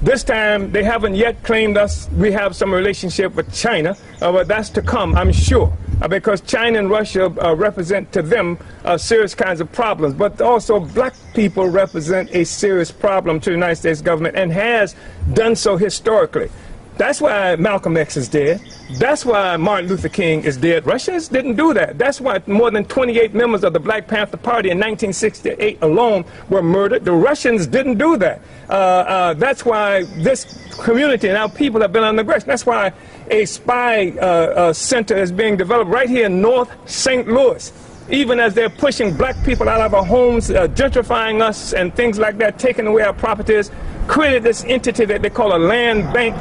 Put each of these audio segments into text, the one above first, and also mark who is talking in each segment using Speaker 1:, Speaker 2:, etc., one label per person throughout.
Speaker 1: This time, they haven't yet claimed us. We have some relationship with China, but that's to come, I'm sure, because China and Russia represent to them serious kinds of problems. But also, black people represent a serious problem to the United States government and has done so historically. That's why Malcolm X is dead. That's why Martin Luther King is dead. Russians didn't do that. That's why more than 28 members of the Black Panther Party in 1968 alone were murdered. The Russians didn't do that. That's why this community and our people have been under aggression. That's why a spy center is being developed right here in North St. Louis. Even as they're pushing black people out of our homes, gentrifying us and things like that, taking away our properties, created this entity that they call a land bank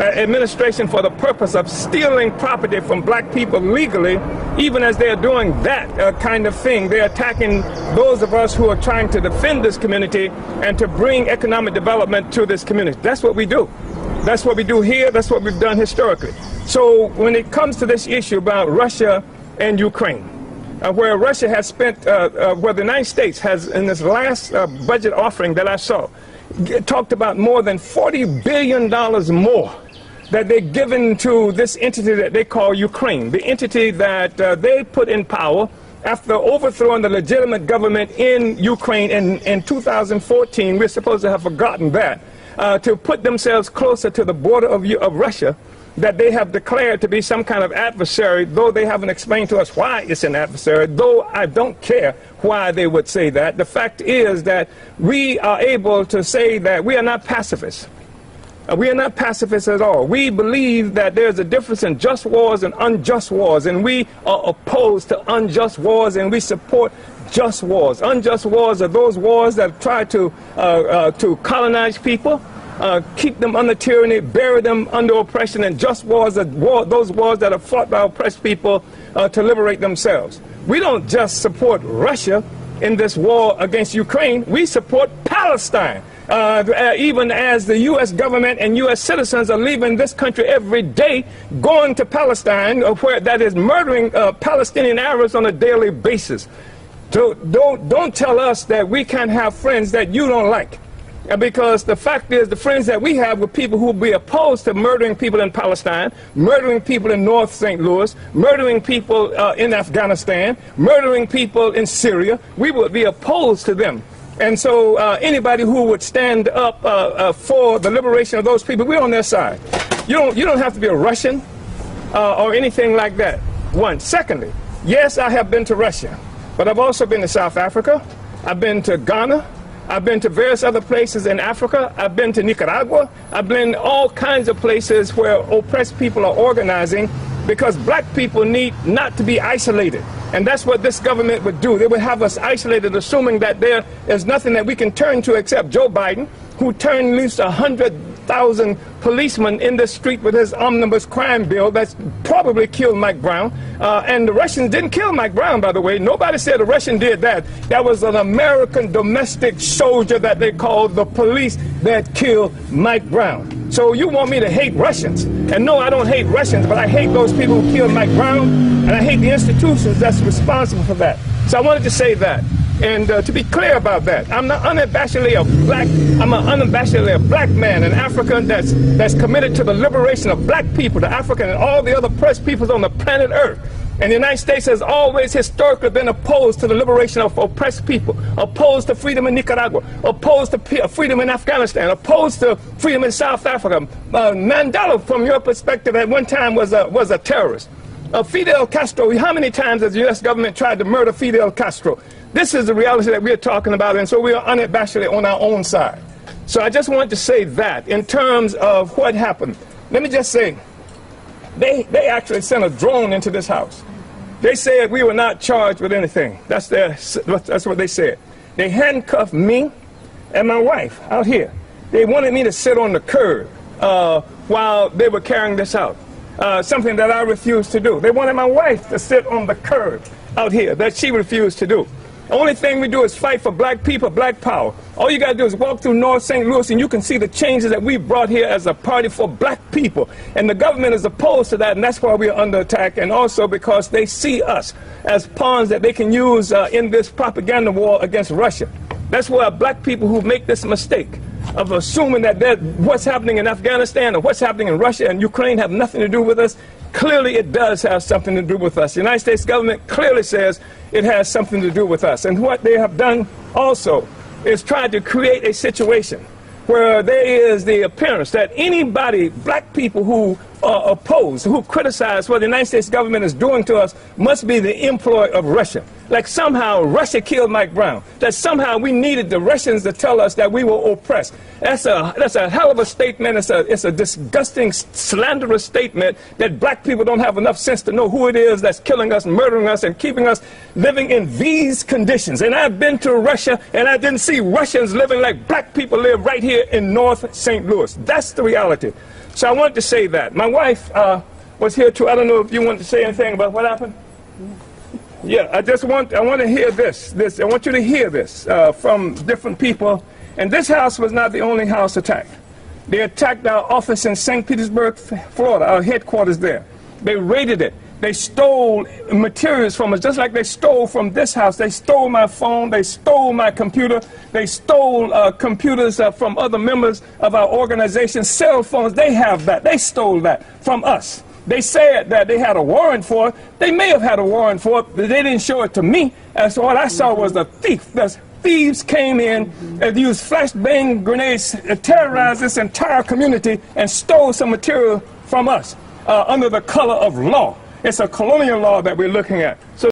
Speaker 1: administration for the purpose of stealing property from black people legally. Even as they're doing that kind of thing, they're attacking those of us who are trying to defend this community and to bring economic development to this community. That's what we do. That's what we do here. That's what we've done historically. So when it comes to this issue about Russia and Ukraine, where Russia has spent, where the United States has, in this last budget offering that I saw, talked about more than $40 billion more that they're given to this entity that they call Ukraine, the entity that they put in power after overthrowing the legitimate government in Ukraine in 2014. We're supposed to have forgotten that, to put themselves closer to the border of Russia, that they have declared to be some kind of adversary, though they haven't explained to us why it's an adversary, though I don't care why they would say that. The fact is that we are able to say that we are not pacifists. We are not pacifists at all. We believe that there's a difference in just wars and unjust wars, and we are opposed to unjust wars, and we support just wars. Unjust wars are those wars that try to colonize people, keep them under tyranny, bury them under oppression, and just wars are those wars that are fought by oppressed people to liberate themselves. We don't just support Russia in this war against Ukraine. We support Palestine. Even as the U.S. government and U.S. citizens are leaving this country every day, going to Palestine, where that is murdering Palestinian Arabs on a daily basis. So don't tell us that we can't have friends that you don't like. Because the fact is, the friends that we have with people who will be opposed to murdering people in Palestine, murdering people in North St. Louis, murdering people in Afghanistan, murdering people in Syria, we would be opposed to them. And so anybody who would stand up for the liberation of those people, we're on their side. You don't have to be a Russian or anything like that. One. Secondly, yes, I have been to Russia, but I've also been to South Africa. I've been to Ghana. I've been to various other places in Africa. I've been to Nicaragua. I've been all kinds of places where oppressed people are organizing, because black people need not to be isolated. And that's what this government would do. They would have us isolated, assuming that there is nothing that we can turn to except Joe Biden, who turned loose 100,000 policemen in the street with his omnibus crime bill that's probably killed Mike Brown. And the Russians didn't kill Mike Brown, by the way. Nobody said the Russian did that. That was an American domestic soldier that they called the police that killed Mike Brown. So you want me to hate Russians? And no, I don't hate Russians, but I hate those people who killed Mike Brown, and I hate the institutions that's responsible for that. So I wanted to say that. And to be clear about that, I'm not unabashedly I'm an unabashedly black man, an African that's committed to the liberation of black people, the African and all the other oppressed peoples on the planet Earth. And the United States has always historically been opposed to the liberation of oppressed people, opposed to freedom in Nicaragua, opposed to freedom in Afghanistan, opposed to freedom in South Africa. Mandela, from your perspective, at one time was a terrorist. Fidel Castro, how many times has the U.S. government tried to murder Fidel Castro? This is the reality that we're talking about, and so we are unabashedly on our own side. So I just wanted to say that in terms of what happened. Let me just say, they actually sent a drone into this house. They said we were not charged with anything. That's what they said. They handcuffed me and my wife out here. They wanted me to sit on the curb while they were carrying this out, something that I refused to do. They wanted my wife to sit on the curb out here, that she refused to do. The only thing we do is fight for black people, black power. All you got to do is walk through North St. Louis and you can see the changes that we brought here as a party for black people. And the government is opposed to that, and that's why we are under attack, and also because they see us as pawns that they can use in this propaganda war against Russia. That's why black people who make this mistake of assuming that what's happening in Afghanistan or what's happening in Russia and Ukraine have nothing to do with us. Clearly, it does have something to do with us. The United States government clearly says it has something to do with us. And what they have done also is tried to create a situation where there is the appearance that anybody, black people who oppose, who criticize what the United States government is doing to us, must be the employ of Russia. Like somehow Russia killed Mike Brown. That somehow we needed the Russians to tell us that we were oppressed. That's a hell of a statement. It's a disgusting, slanderous statement that black people don't have enough sense to know who it is that's killing us, murdering us, and keeping us living in these conditions. And I've been to Russia, and I didn't see Russians living like black people live right here in North St. Louis. That's the reality. So I wanted to say that. My wife was here too. I don't know if you want to say anything about what happened. Yeah, I want to hear this. I want you to hear this from different people. And this house was not the only house attacked. They attacked our office in St. Petersburg, Florida, our headquarters there. They raided it. They stole materials from us, just like they stole from this house. They stole my phone. They stole my computer. They stole computers from other members of our organization, cell phones. They have that. They stole that from us. They said that they had a warrant for it. They may have had a warrant for it, but they didn't show it to me. And so what I saw was a thief. The thieves came in and used flashbang grenades, terrorized this entire community, and stole some material from us under the color of law. It's a colonial law that we're looking at. So